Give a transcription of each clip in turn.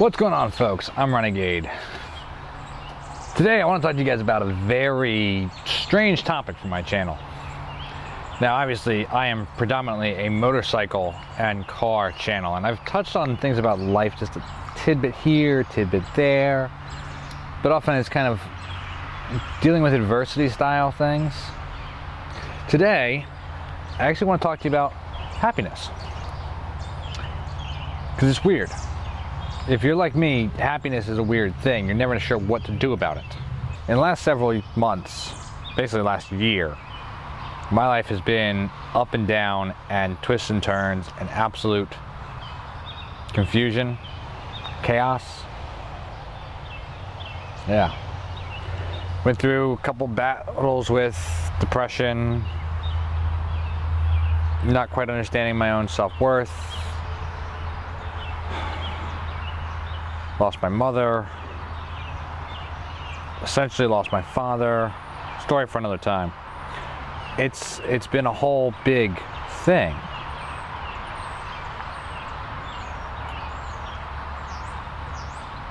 What's going on, folks? I'm Renegade. Today I want to talk to you guys about a very strange topic for my channel. Now obviously I am predominantly a motorcycle and car channel, and I've touched on things about life, just a tidbit here, tidbit there, but often it's kind of dealing with adversity style things. Today I actually want to talk to you about happiness, because it's weird. If you're like me, happiness is a weird thing. You're never sure what to do about it. In the last several months, basically last year, my life has been up and down and twists and turns and absolute confusion, chaos. Yeah. Went through a couple battles with depression, not quite understanding my own self-worth. Lost my mother, essentially lost my father. Story for another time. It's been a whole big thing.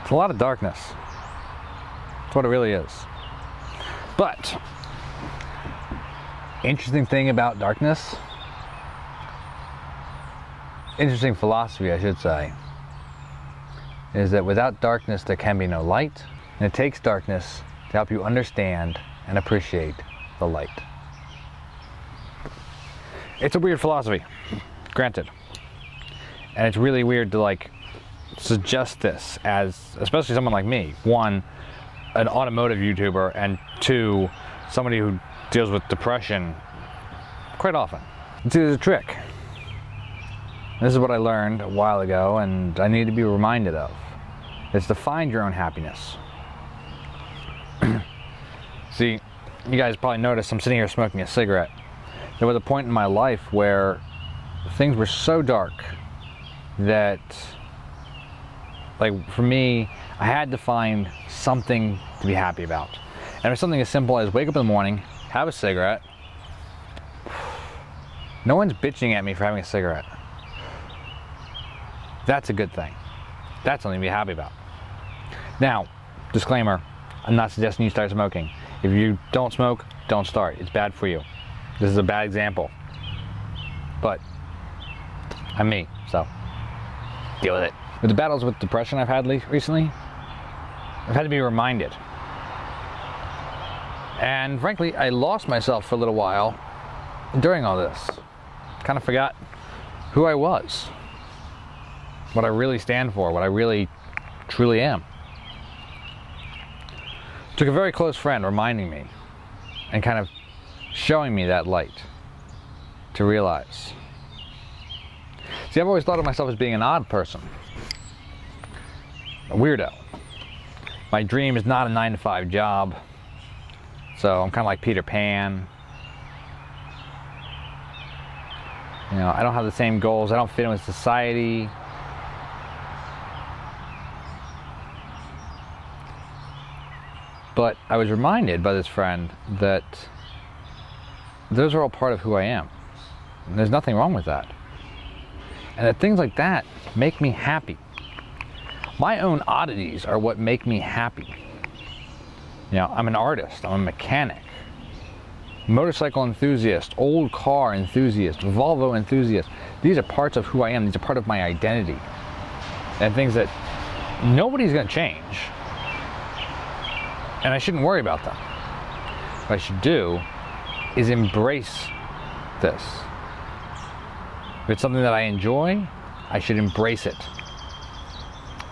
It's a lot of darkness. That's what it really is. But interesting thing about darkness, interesting philosophy I should say, is that without darkness there can be no light, and it takes darkness to help you understand and appreciate the light. It's a weird philosophy, granted, and it's really weird to suggest this as, especially someone like me, one, an automotive YouTuber, and two, somebody who deals with depression quite often. It's a trick. This is what I learned a while ago, and I need to be reminded of. It's to find your own happiness. See, you guys probably noticed I'm sitting here smoking a cigarette. There was a point in my life where things were so dark that, for me, I had to find something to be happy about. And it was something as simple as wake up in the morning, have a cigarette. No one's bitching at me for having a cigarette. That's a good thing. That's something to be happy about. Now, disclaimer, I'm not suggesting you start smoking. If you don't smoke, don't start. It's bad for you. This is a bad example. But I'm me, so deal with it. With the battles with depression I've had recently, I've had to be reminded. And frankly, I lost myself for a little while during all this. Kind of forgot who I was, what I really stand for, what I really truly am. Took a very close friend reminding me and kind of showing me that light to realize. See, I've always thought of myself as being an odd person, a weirdo. My dream is not a 9-to-5 job, so I'm kind of like Peter Pan. You know, I don't have the same goals. I don't fit in with society. But I was reminded by this friend that those are all part of who I am. And there's nothing wrong with that. And that things like that make me happy. My own oddities are what make me happy. You know, I'm an artist, I'm a mechanic, motorcycle enthusiast, old car enthusiast, Volvo enthusiast. These are parts of who I am. These are part of my identity. And things that nobody's gonna change. And I shouldn't worry about them. What I should do is embrace this. If it's something that I enjoy, I should embrace it.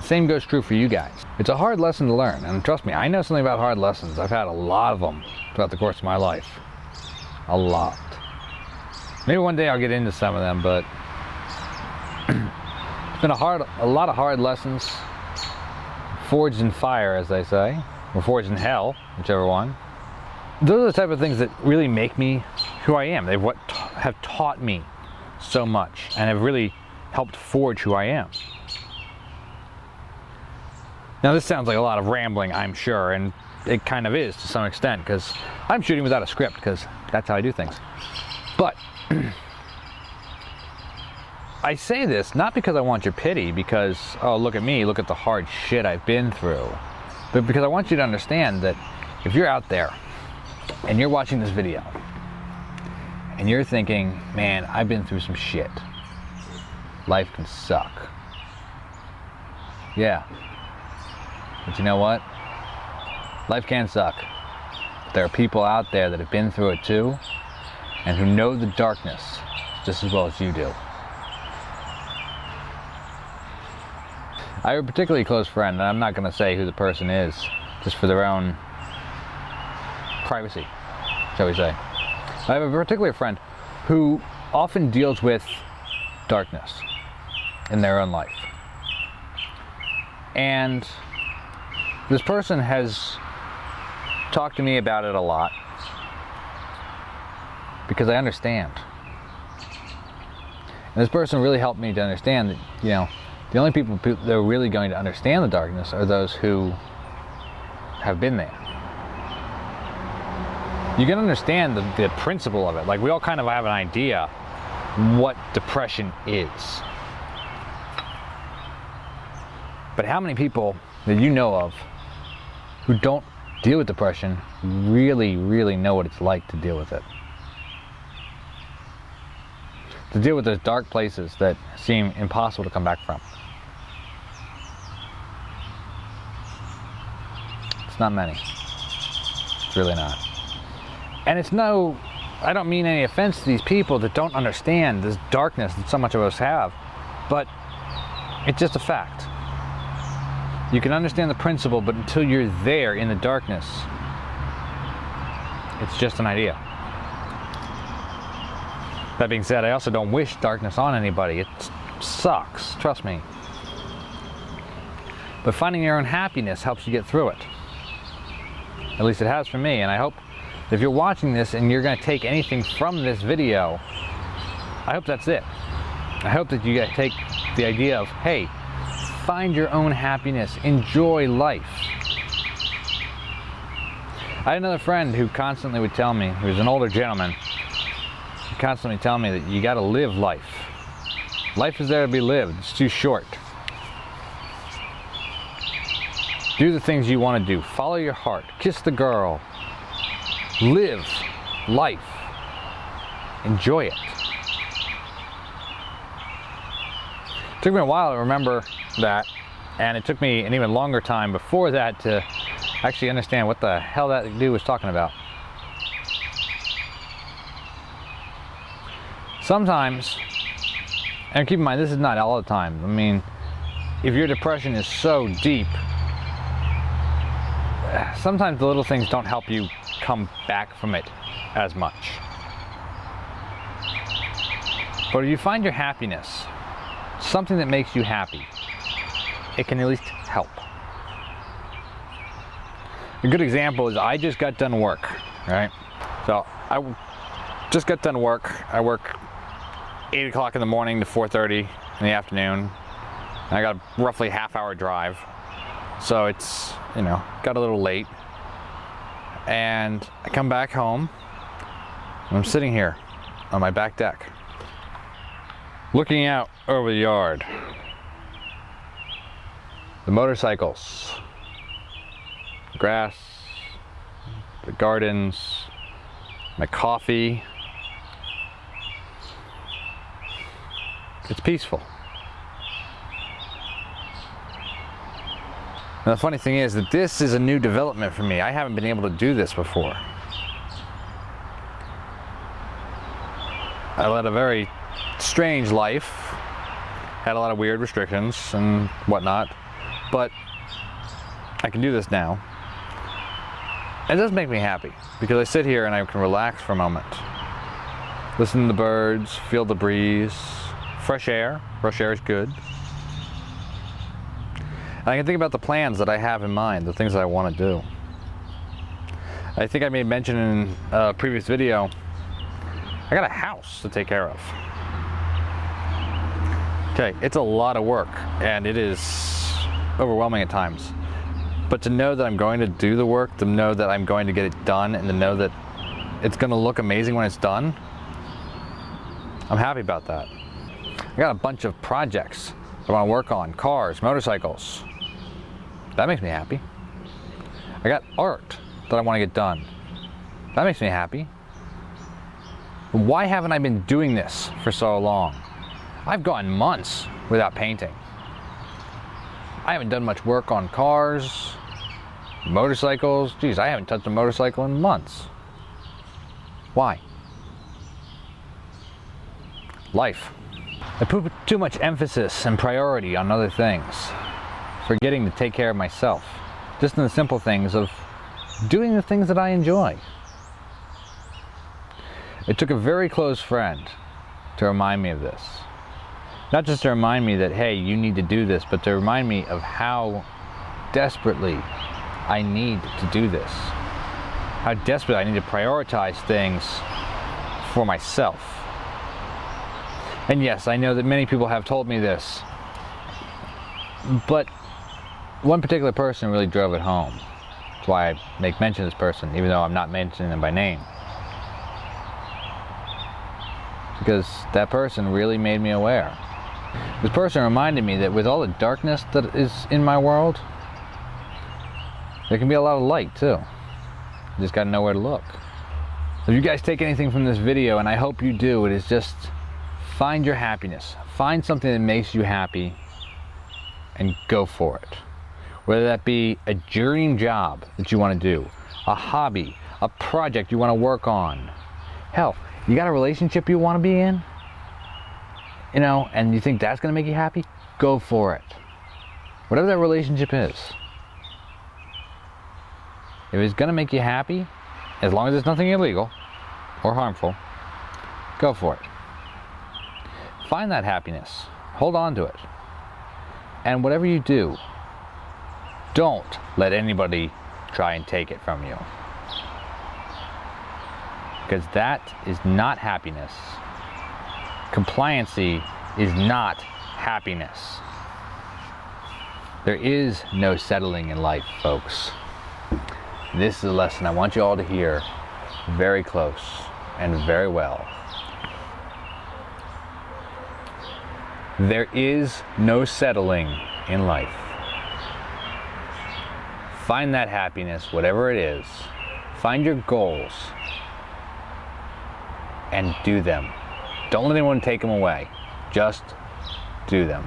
Same goes true for you guys. It's a hard lesson to learn, and trust me, I know something about hard lessons. I've had a lot of them throughout the course of my life. A lot. Maybe one day I'll get into some of them, but it's been a lot of hard lessons, forged in fire, as they say, or forged in hell, whichever one. Those are the type of things that really make me who I am. They've have taught me so much and have really helped forge who I am. Now this sounds like a lot of rambling, I'm sure, and it kind of is to some extent, because I'm shooting without a script, because that's how I do things. But I say this not because I want your pity, because, oh, look at me, look at the hard shit I've been through, but because I want you to understand that if you're out there and you're watching this video and you're thinking, man, I've been through some shit. Life can suck. Yeah. But you know what? Life can suck. There are people out there that have been through it too, and who know the darkness just as well as you do. I have a particularly close friend, and I'm not going to say who the person is, just for their own privacy, shall we say. I have a particular friend who often deals with darkness in their own life. And this person has talked to me about it a lot because I understand. And this person really helped me to understand that, you know, the only people that are really going to understand the darkness are those who have been there. You can understand the principle of it. Like, we all kind of have an idea what depression is. But how many people that you know of who don't deal with depression really, really know what it's like to deal with it? To deal with those dark places that seem impossible to come back from. It's not many. It's really not. And it's no, I don't mean any offense to these people that don't understand this darkness that so much of us have, but it's just a fact. You can understand the principle, but until you're there in the darkness, it's just an idea. That being said, I also don't wish darkness on anybody. It sucks, trust me. But finding your own happiness helps you get through it. At least it has for me, and I hope that if you're watching this and you're going to take anything from this video, I hope that's it. I hope that you take the idea of, hey, find your own happiness, enjoy life. I had another friend who constantly would tell me, he was an older gentleman, he'd constantly tell me that you got to live life. Life is there to be lived, it's too short. Do the things you want to do, follow your heart, kiss the girl, live life, enjoy it. It took me a while to remember that, and it took me an even longer time before that to actually understand what the hell that dude was talking about. Sometimes, and keep in mind, this is not all the time. I mean, if your depression is so deep, sometimes the little things don't help you come back from it as much. But if you find your happiness, something that makes you happy, it can at least help. A good example is I just got done work, right? So I just got done work. I work 8 o'clock in the morning to 4:30 in the afternoon. And I got a roughly half-hour drive. So it's, you know, got a little late. And I come back home, and I'm sitting here on my back deck, looking out over the yard. The motorcycles, the grass, the gardens, my coffee. It's peaceful. And the funny thing is that this is a new development for me. I haven't been able to do this before. I led a very strange life, had a lot of weird restrictions and whatnot, but I can do this now. It does make me happy because I sit here and I can relax for a moment. Listen to the birds, feel the breeze, fresh air. Fresh air is good. And I can think about the plans that I have in mind, the things that I want to do. I think I made mention in a previous video, I got a house to take care of. Okay, it's a lot of work and it is overwhelming at times. But to know that I'm going to do the work, to know that I'm going to get it done, and to know that it's going to look amazing when it's done, I'm happy about that. I got a bunch of projects I want to work on, cars, motorcycles. That makes me happy. I got art that I want to get done. That makes me happy. Why haven't I been doing this for so long? I've gone months without painting. I haven't done much work on cars, motorcycles. Geez, I haven't touched a motorcycle in months. Why? Life. I put too much emphasis and priority on other things, forgetting to take care of myself, just in the simple things of doing the things that I enjoy. It took a very close friend to remind me of this. Not just to remind me that, hey, you need to do this, but to remind me of how desperately I need to do this. How desperately I need to prioritize things for myself. And yes, I know that many people have told me this, but one particular person really drove it home. That's why I make mention of this person, even though I'm not mentioning them by name. Because that person really made me aware. This person reminded me that with all the darkness that is in my world, there can be a lot of light too. You just gotta know where to look. If you guys take anything from this video, and I hope you do, it is just find your happiness. Find something that makes you happy and go for it. Whether that be a dream job that you want to do, a hobby, a project you want to work on. Hell, you got a relationship you want to be in, you know, and you think that's going to make you happy? Go for it. Whatever that relationship is. If it's going to make you happy, as long as it's nothing illegal or harmful, go for it. Find that happiness. Hold on to it. And whatever you do, don't let anybody try and take it from you. Because that is not happiness. Compliancy is not happiness. There is no settling in life, folks. This is a lesson I want you all to hear very close and very well. There is no settling in life. Find that happiness, whatever it is. Find your goals and do them. Don't let anyone take them away. Just do them.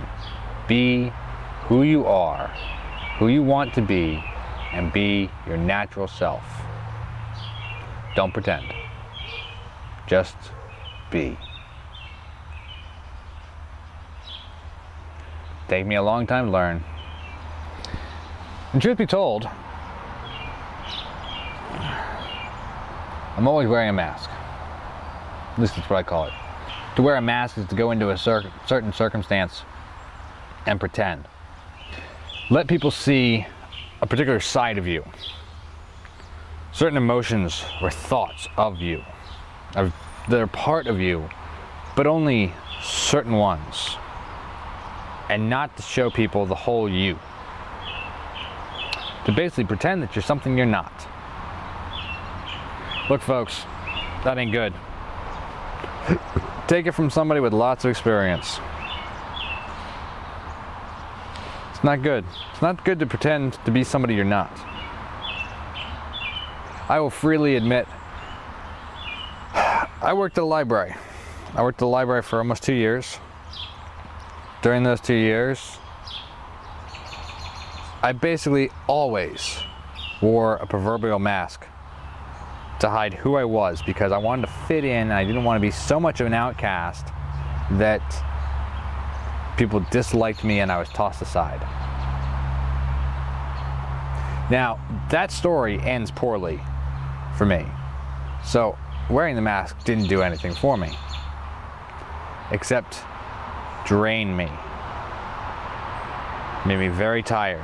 Be who you are, who you want to be, and be your natural self. Don't pretend. Just be. Take me a long time to learn. And truth be told, I'm always wearing a mask. At least that's what I call it. To wear a mask is to go into a certain circumstance and pretend. Let people see a particular side of you. Certain emotions or thoughts of you. They're part of you, but only certain ones. And not to show people the whole you. To basically pretend that you're something you're not. Look, folks, that ain't good. Take it from somebody with lots of experience. It's not good. It's not good to pretend to be somebody you're not. I will freely admit, I worked at a library. I worked at a library for almost 2 years. During those 2 years, I basically always wore a proverbial mask to hide who I was, because I wanted to fit in and I didn't want to be so much of an outcast that people disliked me and I was tossed aside. Now, that story ends poorly for me. So wearing the mask didn't do anything for me, except drain me. Made me very tired.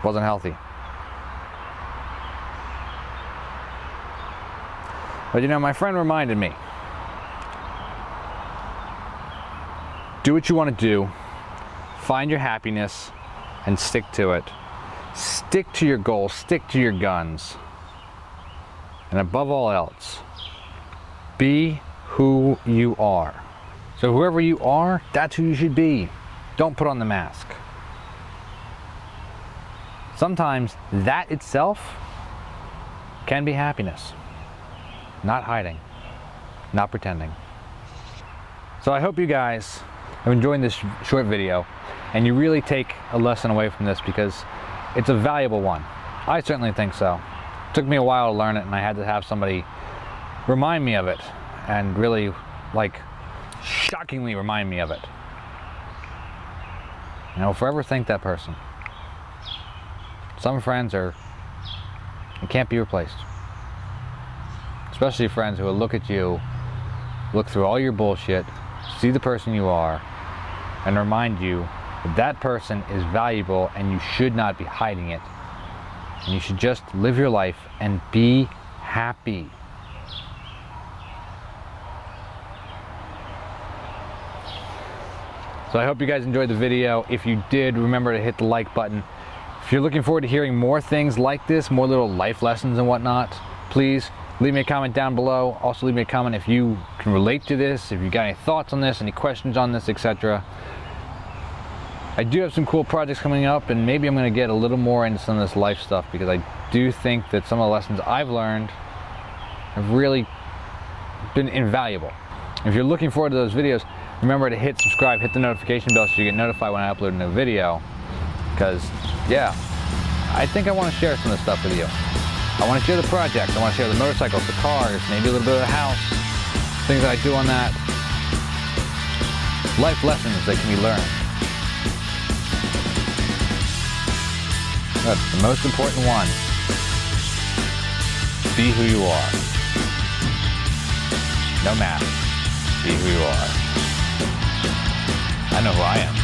Wasn't healthy. But you know, my friend reminded me, do what you want to do, find your happiness, and stick to it. Stick to your goals, stick to your guns. And above all else, Be who you are. So whoever you are, that's who you should be. Don't put on the mask. Sometimes that itself can be happiness. Not hiding, not pretending. So I hope you guys are enjoying this short video and you really take a lesson away from this, because it's a valuable one. I certainly think so. It took me a while to learn it, and I had to have somebody remind me of it, and really, like, shockingly remind me of it. And I'll forever thank that person. Some friends can't be replaced. Especially friends who will look at you, look through all your bullshit, see the person you are, and remind you that that person is valuable and you should not be hiding it. And you should just live your life and be happy. So I hope you guys enjoyed the video. If you did, remember to hit the like button. If you're looking forward to hearing more things like this, more little life lessons and whatnot, please leave me a comment down below. Also leave me a comment if you can relate to this, if you got any thoughts on this, any questions on this, etc. I do have some cool projects coming up, and maybe I'm going to get a little more into some of this life stuff, because I do think that some of the lessons I've learned have really been invaluable. If you're looking forward to those videos, remember to hit subscribe, hit the notification bell so you get notified when I upload a new video. Because, yeah, I think I want to share some of this stuff with you. I want to share the projects, I want to share the motorcycles, the cars, maybe a little bit of the house, things that I do on that. Life lessons that can be learned. But the most important one, be who you are. No mask, be who you are. I know who I am.